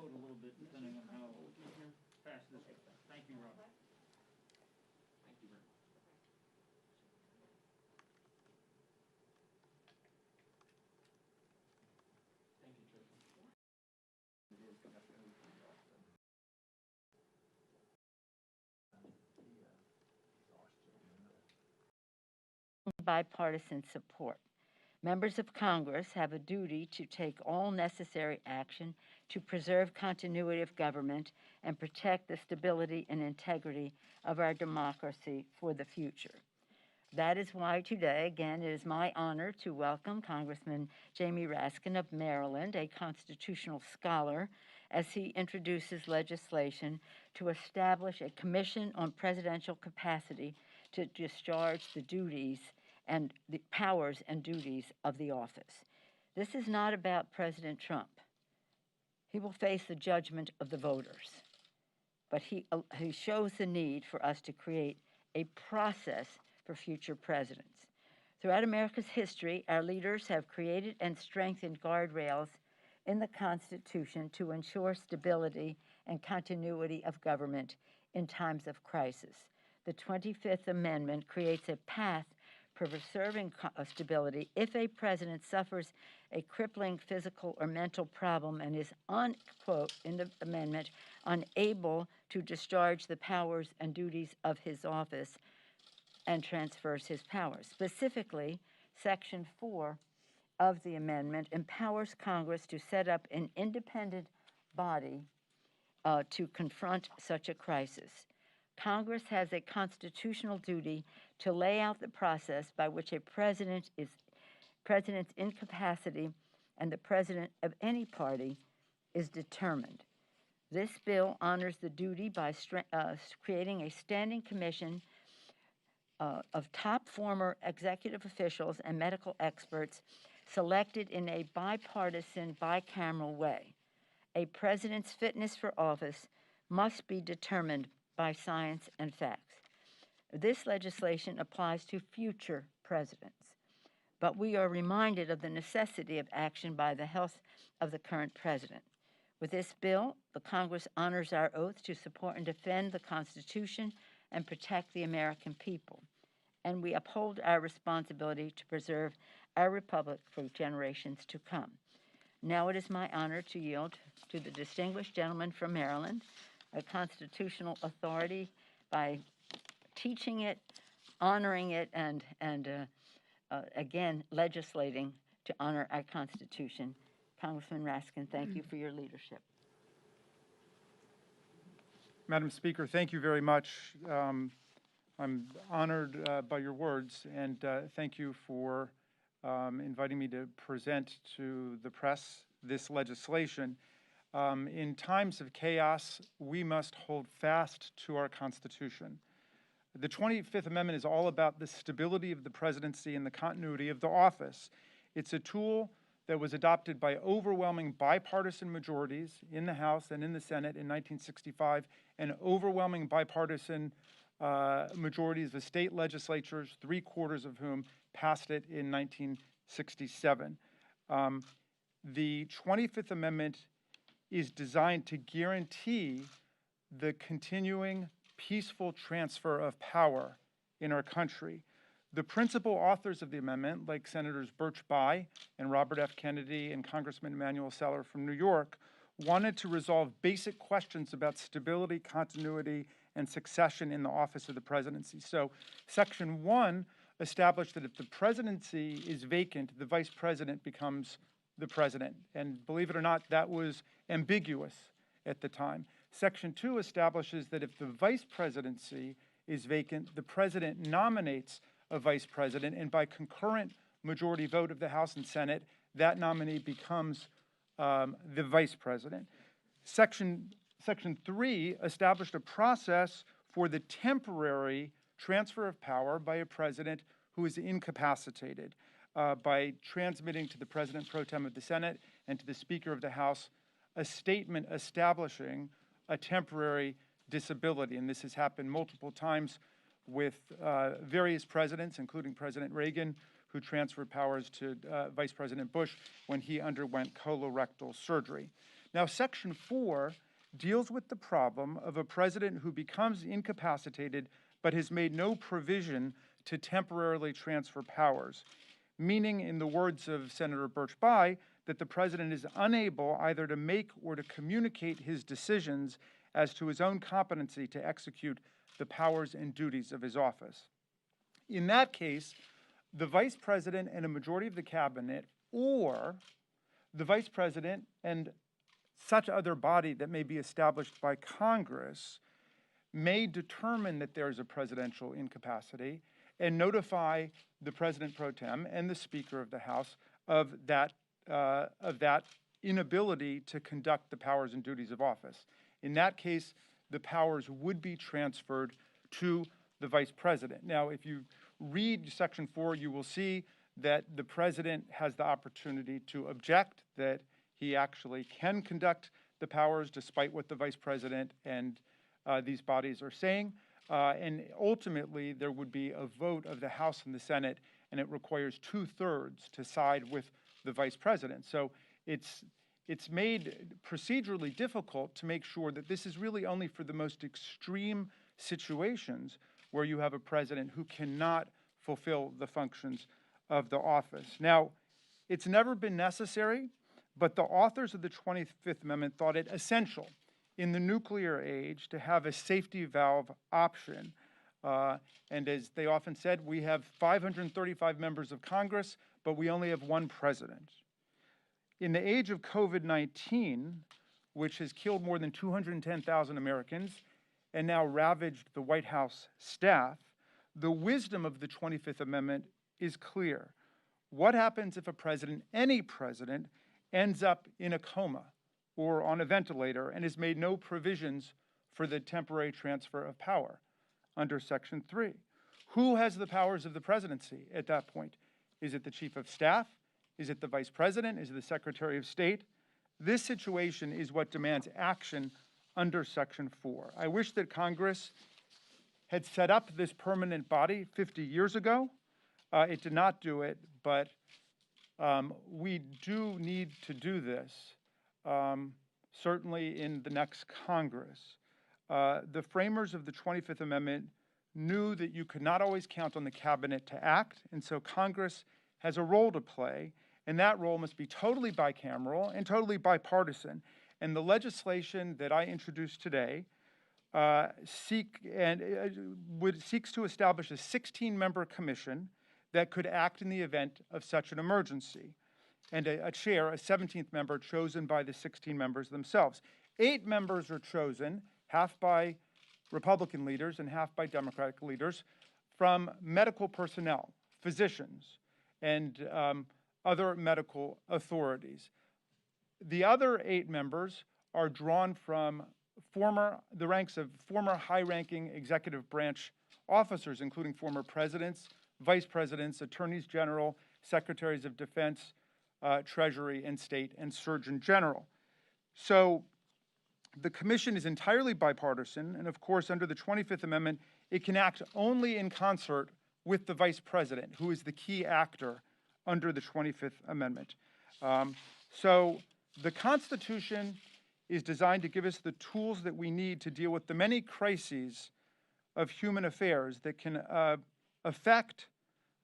float a little bit depending on how fast this is. Thank you, Robert. Thank you very much. Thank you, Tricia. Bipartisan support. Members of Congress have a duty to take all necessary action to preserve continuity of government and protect the stability and integrity of our democracy for the future. That is why today, again, it is my honor to welcome Congressman Jamie Raskin of Maryland, a constitutional scholar, as he introduces legislation to establish a commission on presidential capacity to discharge the duties and the powers and duties of the office. This is not about President Trump. He will face the judgment of the voters, but he shows the need for us to create a process for future presidents. Throughout America's history, our leaders have created and strengthened guardrails in the Constitution to ensure stability and continuity of government in times of crisis. The 25th Amendment creates a path for preserving stability if a president suffers a crippling physical or mental problem and is, quote, in the amendment, unable to discharge the powers and duties of his office and transfers his powers. Specifically, Section 4 of the amendment empowers Congress to set up an independent body to confront such a crisis. Congress has a constitutional duty to lay out the process by which a president's incapacity and the president of any party is determined. This bill honors the duty by creating a standing commission of top former executive officials and medical experts selected in a bipartisan, bicameral way. A president's fitness for office must be determined by science and facts. This legislation applies to future presidents, but we are reminded of the necessity of action by the health of the current president. With this bill, the Congress honors our oath to support and defend the Constitution and protect the American people, and we uphold our responsibility to preserve our republic for generations to come. Now it is my honor to yield to the distinguished gentleman from Maryland, a constitutional authority by teaching it, honoring it, and again, legislating to honor our Constitution. Congressman Raskin, thank you for your leadership. Madam Speaker, thank you very much. I'm honored by your words, and thank you for inviting me to present to the press this legislation. In times of chaos, we must hold fast to our Constitution. The 25th Amendment is all about the stability of the presidency and the continuity of the office. It's a tool that was adopted by overwhelming bipartisan majorities in the House and in the Senate in 1965, and overwhelming bipartisan majorities of the state legislatures, 3/4 of whom passed it in 1967. The 25th Amendment is designed to guarantee the continuing peaceful transfer of power in our country. The principal authors of the amendment, like Senators Birch Bayh and Robert F. Kennedy and Congressman Emanuel Seller from New York, wanted to resolve basic questions about stability, continuity, and succession in the office of the presidency. So Section 1 established that if the presidency is vacant, the vice president becomes the president. And believe it or not, that was ambiguous at the time. Section 2 establishes that if the vice presidency is vacant, the president nominates a vice president, and by concurrent majority vote of the House and Senate, that nominee becomes the vice president. Section 3 established a process for the temporary transfer of power by a president who is incapacitated by transmitting to the president pro tem of the Senate and to the Speaker of the House a statement establishing a temporary disability. And this has happened multiple times with various presidents, including President Reagan, who transferred powers to Vice President Bush when he underwent colorectal surgery. Now, Section 4 deals with the problem of a president who becomes incapacitated but has made no provision to temporarily transfer powers, meaning, in the words of Senator Birch Bayh, that the president is unable either to make or to communicate his decisions as to his own competency to execute the powers and duties of his office. In that case, the vice president and a majority of the cabinet, or the vice president and such other body that may be established by Congress, may determine that there is a presidential incapacity and notify the president pro tem and the Speaker of the House of that inability to conduct the powers and duties of office. In that case, the powers would be transferred to the vice president. Now, if you read Section 4, you will see that the president has the opportunity to object that he actually can conduct the powers despite what the vice president and these bodies are saying. And ultimately, there would be a vote of the House and the Senate, and it requires 2/3 to side with the vice president. So it's made procedurally difficult to make sure that this is really only for the most extreme situations where you have a president who cannot fulfill the functions of the office. Now, it's never been necessary, but the authors of the 25th Amendment thought it essential in the nuclear age to have a safety valve option. And as they often said, we have 535 members of Congress, but we only have one president. In the age of COVID-19, which has killed more than 210,000 Americans and now ravaged the White House staff, the wisdom of the 25th Amendment is clear. What happens if a president, any president, ends up in a coma or on a ventilator and has made no provisions for the temporary transfer of power under Section 3? Who has the powers of the presidency at that point? Is it the chief of staff? Is it the vice president? Is it the secretary of state? This situation is what demands action under Section 4. I wish that Congress had set up this permanent body 50 years ago. It did not do it, but we do need to do this, certainly in the next Congress. The framers of the 25th Amendment knew that you could not always count on the cabinet to act, and so Congress has a role to play, and that role must be totally bicameral and totally bipartisan. And the legislation that I introduced today seeks to establish a 16-member commission that could act in the event of such an emergency, and a chair, a 17th member, chosen by the 16 members themselves. 8 members are chosen, half by Republican leaders and half by Democratic leaders, from medical personnel, physicians, and other medical authorities. The other 8 members are drawn from the ranks of former high-ranking executive branch officers, including former presidents, vice presidents, attorneys general, secretaries of defense, treasury and state, and surgeon general. So the commission is entirely bipartisan, and of course, under the 25th Amendment, it can act only in concert with the vice president, who is the key actor under the 25th Amendment. So the Constitution is designed to give us the tools that we need to deal with the many crises of human affairs that can affect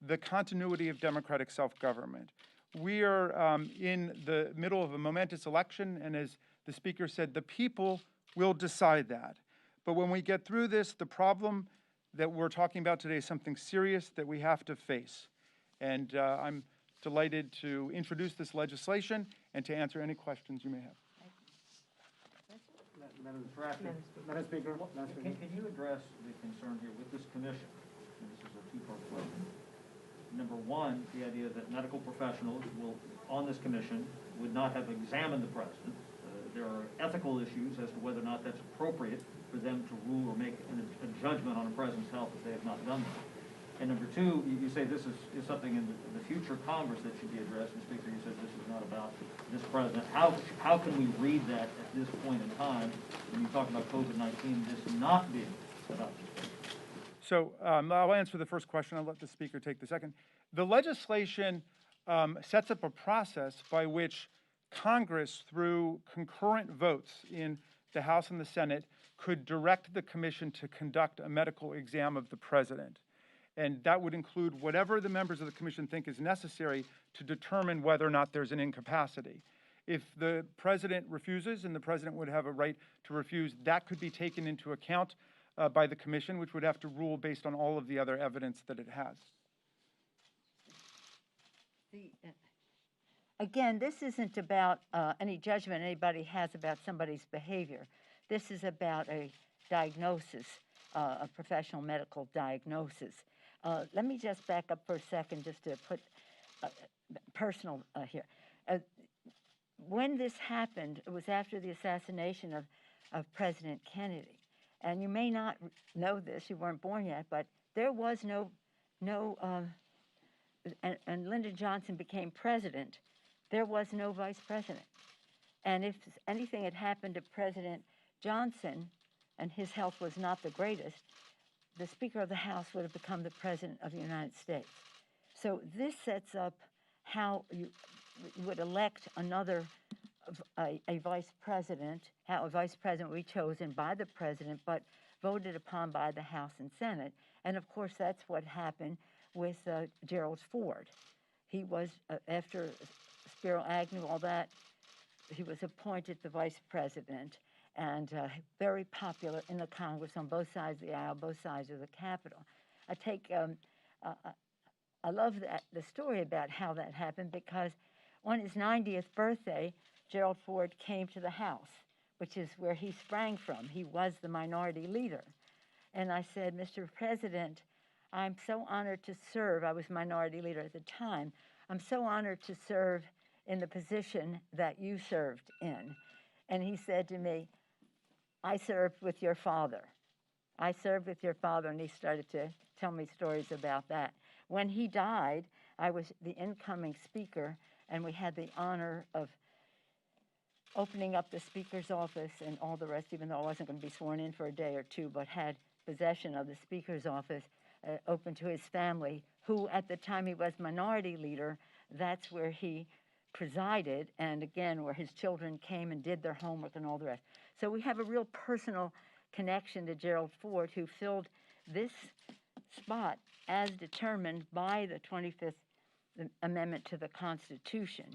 the continuity of democratic self-government. We are in the middle of a momentous election, and as the speaker said, the people will decide that. But when we get through this, the problem that we're talking about today is something serious that we have to face. And I'm delighted to introduce this legislation and to answer any questions you may have. Madam Speaker, can you address the concern here with this commission? And this is a two-part question. Number one, the idea that medical professionals on this commission would not have examined the president. There are ethical issues as to whether or not that's appropriate for them to rule or make a judgment on a president's health if they have not done that. And number two, you say this is something in the future Congress that should be addressed. And Speaker, you said this is not about this president. How can we read that at this point in time when you talk about COVID-19, this not being about this president? So I'll answer the first question. I'll let the speaker take the second. The legislation sets up a process by which Congress, through concurrent votes in the House and the Senate, could direct the commission to conduct a medical exam of the president. And that would include whatever the members of the commission think is necessary to determine whether or not there's an incapacity. If the president refuses, and the president would have a right to refuse, that could be taken into account by the commission, which would have to rule based on all of the other evidence that it has. Again, this isn't about any judgment anybody has about somebody's behavior. This is about a diagnosis, a professional medical diagnosis. Let me just back up for a second just to put personal here. When this happened, it was after the assassination of President Kennedy. And you may not know this, you weren't born yet, but there was and Lyndon Johnson became president, there was no vice president. And if anything had happened to President Johnson, and his health was not the greatest, the Speaker of the House would have become the President of the United States. So this sets up how you would elect a vice president, how a vice president would be chosen by the president, but voted upon by the House and Senate. And of course, that's what happened with Gerald Ford. He was, after Spiro Agnew, all that, he was appointed the vice president and very popular in the Congress on both sides of the aisle, both sides of the Capitol. I love the story about how that happened, because on his 90th birthday, Gerald Ford came to the House, which is where he sprang from. He was the minority leader. And I said, Mr. President, I'm so honored to serve. I was minority leader at the time. I'm so honored to serve in the position that you served in. And he said to me, I served with your father. I served with your father, and he started to tell me stories about that. When he died, I was the incoming speaker, and we had the honor of opening up the speaker's office and all the rest, even though I wasn't going to be sworn in for a day or two, but had possession of the speaker's office open to his family, who at the time he was minority leader, that's where he presided, and again, where his children came and did their homework and all the rest. So we have a real personal connection to Gerald Ford, who filled this spot as determined by the 25th Amendment to the Constitution.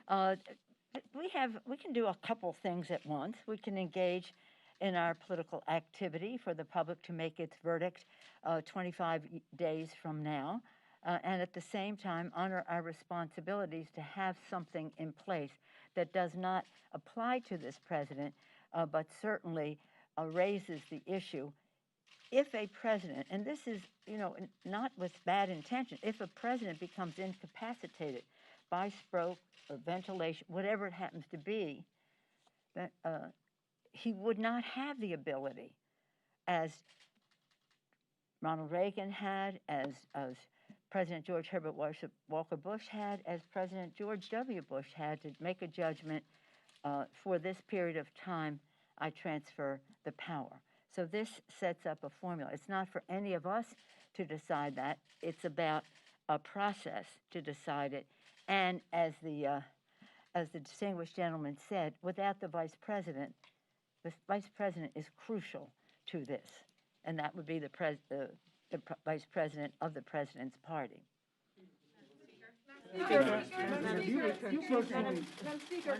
We can do a couple things at once. We can engage in our political activity for the public to make its verdict 25 days from now, and at the same time honor our responsibilities to have something in place that does not apply to this president, but certainly raises the issue. If a president, and this is, not with bad intention, if a president becomes incapacitated by stroke or ventilation, whatever it happens to be, that he would not have the ability, as Ronald Reagan had, as President George Herbert Walker Bush had, as President George W. Bush had, to make a judgment for this period of time, I transfer the power. So this sets up a formula. It's not for any of us to decide that. It's about a process to decide it. And as the distinguished gentleman said, without the vice president is crucial to this, and that would be the vice president of the president's party. Madam Speaker,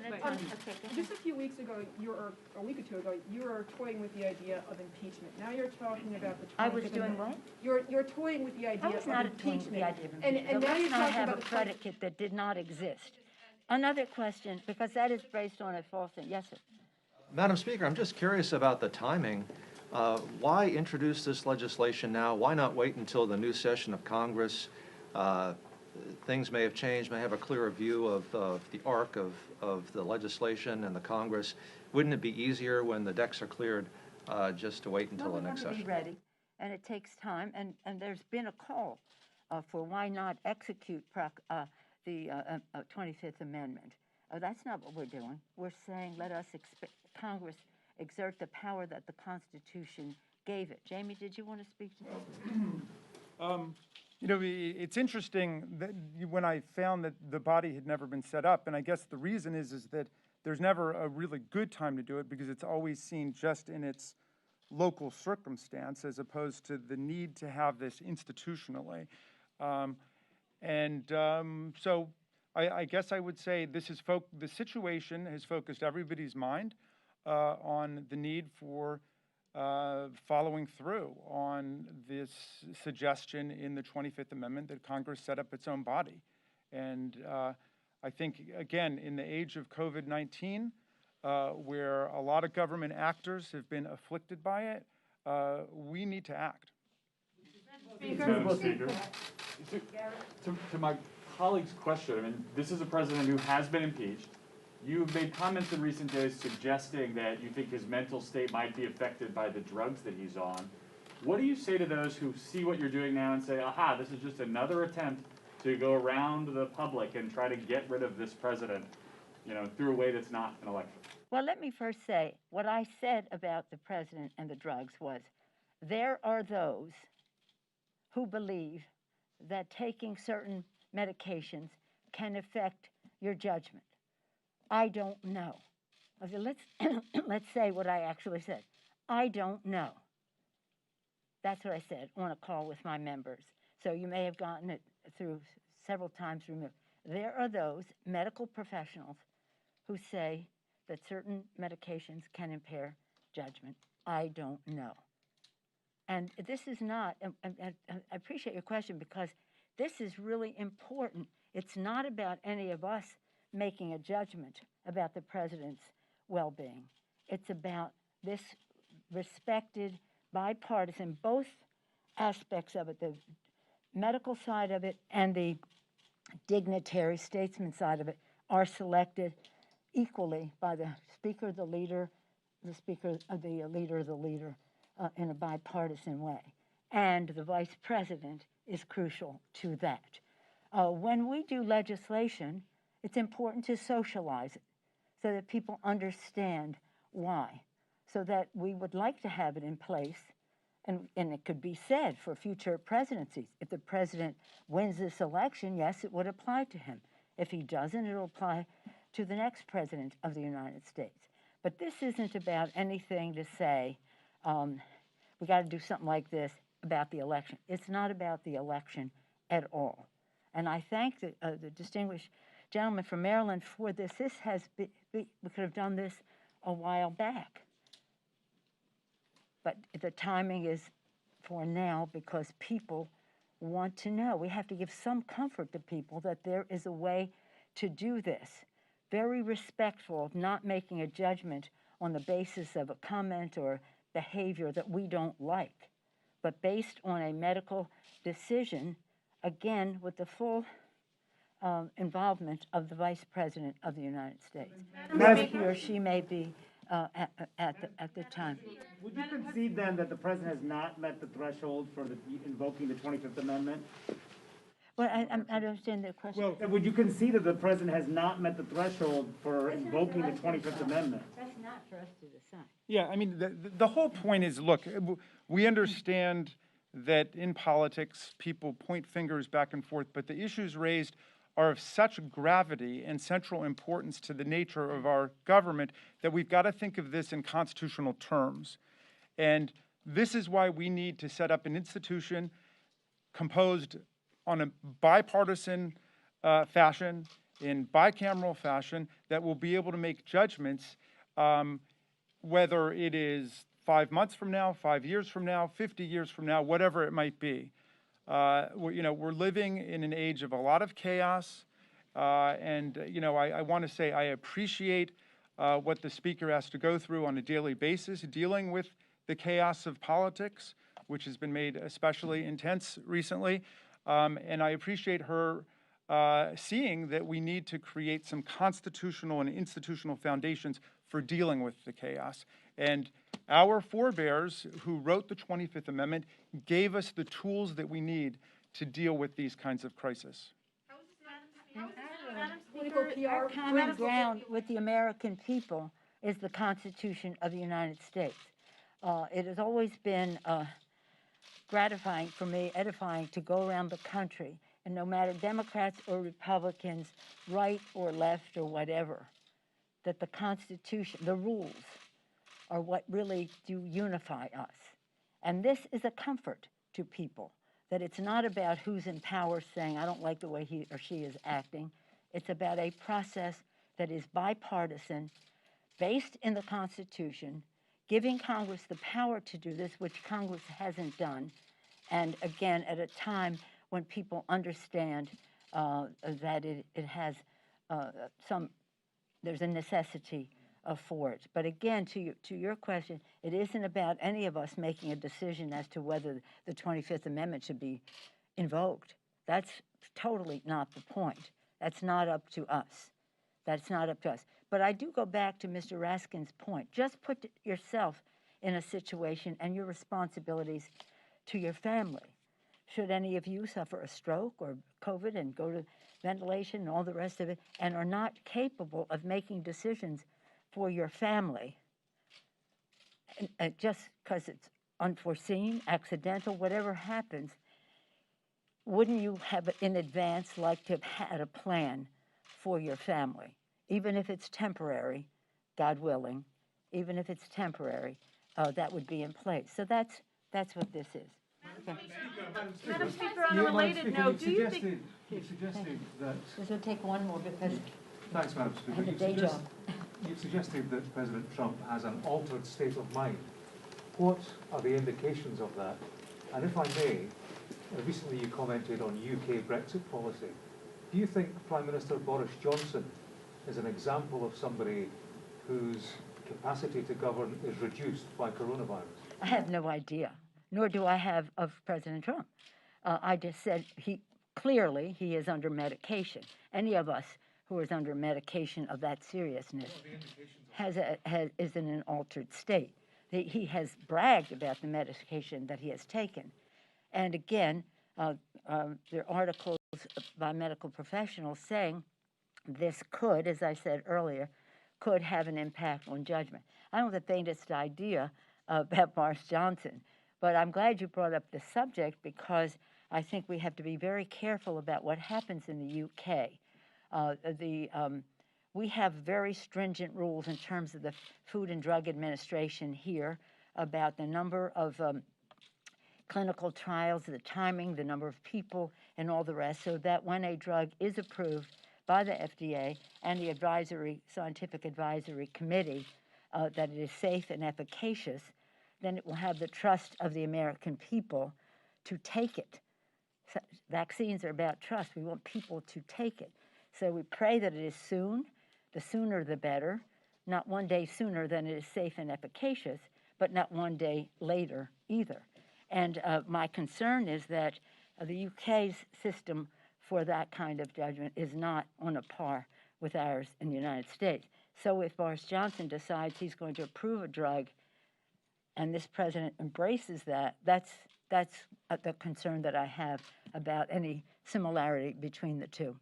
just a few weeks ago, or a week or two ago, you were toying with the idea of impeachment. Now you're talking about the 25th I was doing what? You're toying with the idea of impeachment. I was not toying with the idea of impeachment. And now let's you're not talking have about a predicate that did not exist. Another question, because that is based on a false thing. Yes, sir. Madam Speaker, I'm just curious about the timing. Why introduce this legislation now? Why not wait until the new session of Congress? Things may have changed, may have a clearer view of the arc of the legislation and the Congress. Wouldn't it be easier when the decks are cleared just to wait until the next session? We have to be ready, and it takes time, and there's been a call for why not execute the 25th Amendment. That's not what we're doing. We're saying let us Congress exert the power that the Constitution gave it. Jamie, did you want to speak to that? You know, it's interesting that when I found that the body had never been set up, and I guess the reason is that there's never a really good time to do it because it's always seen just in its local circumstance as opposed to the need to have this institutionally. So I guess I would say this is the situation has focused everybody's mind on the need for following through on this suggestion in the 25th Amendment that Congress set up its own body. And I think, again, in the age of COVID-19, where a lot of government actors have been afflicted by it, we need to act. Madam Speaker, to my colleague's question, I mean, this is a president who has been impeached. You've made comments in recent days suggesting that you think his mental state might be affected by the drugs that he's on. What do you say to those who see what you're doing now and say, aha, this is just another attempt to go around the public and try to get rid of this president, you know, through a way that's not an election? Well, let me first say, what I said about the president and the drugs was, there are those who believe that taking certain medications can affect your judgment. I don't know. I said, let's say what I actually said. I don't know. That's what I said on a call with my members. So you may have gotten it through several times removed. There are those medical professionals who say that certain medications can impair judgment. I don't know. And this is not, I appreciate your question because this is really important. It's not about any of us making a judgment about the president's well-being. It's about this respected, bipartisan, both aspects of it, the medical side of it and the dignitary statesman side of it, are selected equally by the speaker, the leader, the speaker, the leader of the leader in a bipartisan way. And the vice president is crucial to that. When we do legislation, it's important to socialize it so that people understand why, so that we would like to have it in place, and it could be said for future presidencies. If the president wins this election, yes, it would apply to him. If he doesn't, it'll apply to the next president of the United States. But this isn't about anything to say, we got to do something like this about the election. It's not about the election at all. And I thank the distinguished gentleman from Maryland for this. This has been, we could have done this a while back. But the timing is for now because people want to know. We have to give some comfort to people that there is a way to do this. Very respectful of not making a judgment on the basis of a comment or behavior that we don't like, but based on a medical decision, again, with the full involvement of the Vice President of the United States. He or she may be at the time. Would you concede then that the president has not met the threshold for invoking the 25th Amendment? Well, I don't understand the question. Well, would you concede that the president has not met the threshold for invoking the 25th Amendment? That's not for us to decide. Yeah, I mean, the whole point is, look, we understand that in politics, people point fingers back and forth, but the issues raised are of such gravity and central importance to the nature of our government that we've got to think of this in constitutional terms. And this is why we need to set up an institution composed on a bipartisan fashion, in bicameral fashion, that will be able to make judgments, whether it is 5 months from now, 5 years from now, 50 years from now, whatever it might be. We're living in an age of a lot of chaos, and I want to say I appreciate what the speaker has to go through on a daily basis, dealing with the chaos of politics, which has been made especially intense recently. And I appreciate her seeing that we need to create some constitutional and institutional foundations for dealing with the chaos. And our forebears who wrote the 25th Amendment gave us the tools that we need to deal with these kinds of crises. Our common ground with the American people is the Constitution of the United States. It has always been gratifying for me, edifying to go around the country, and no matter Democrats or Republicans, right or left or whatever, that the Constitution, the rules, are what really do unify us. And this is a comfort to people, that it's not about who's in power saying, I don't like the way he or she is acting. It's about a process that is bipartisan, based in the Constitution, giving Congress the power to do this, which Congress hasn't done, and again, at a time when people understand that it has there's a necessity for it. But again, to your question, it isn't about any of us making a decision as to whether the 25th Amendment should be invoked. That's totally not the point. That's not up to us. That's not up to us. But I do go back to Mr. Raskin's point. Just put yourself in a situation and your responsibilities to your family. Should any of you suffer a stroke or COVID and go to ventilation and all the rest of it, and are not capable of making decisions for your family, and just because it's unforeseen, accidental, whatever happens, wouldn't you have in advance like to have had a plan for your family? Even if it's temporary, God willing, even if it's temporary, that would be in place. So that's what this is. Okay. Madam Speaker, on a related note, do you think... You suggested that... This will take one more because Thanks, Madam I Speaker. have a day job. You've suggested that President Trump has an altered state of mind. What are the indications of that? And if I may, recently you commented on UK Brexit policy. Do you think Prime Minister Boris Johnson is an example of somebody whose capacity to govern is reduced by coronavirus? I have no idea, nor do I have of President Trump. I just said he is under medication. Any of us who is under medication of that seriousness is in an altered state. He has bragged about the medication that he has taken. And again, there are articles by medical professionals saying this could, as I said earlier, could have an impact on judgment. I don't have the faintest idea about Boris Johnson, but I'm glad you brought up the subject because I think we have to be very careful about what happens in the UK. We have very stringent rules in terms of the Food and Drug Administration here about the number of clinical trials, the timing, the number of people, and all the rest, so that when a drug is approved by the FDA and the Scientific Advisory Committee, that it is safe and efficacious, then it will have the trust of the American people to take it. So vaccines are about trust. We want people to take it. So we pray that it is soon. The sooner the better. Not one day sooner than it is safe and efficacious, but not one day later either. And my concern is that the UK's system for that kind of judgment is not on a par with ours in the United States. So if Boris Johnson decides he's going to approve a drug and this president embraces that, that's the concern that I have about any similarity between the two.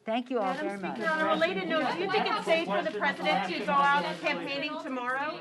Thank you all very much. Madam Speaker, on a related note, do you think it's safe for the president to go out campaigning tomorrow?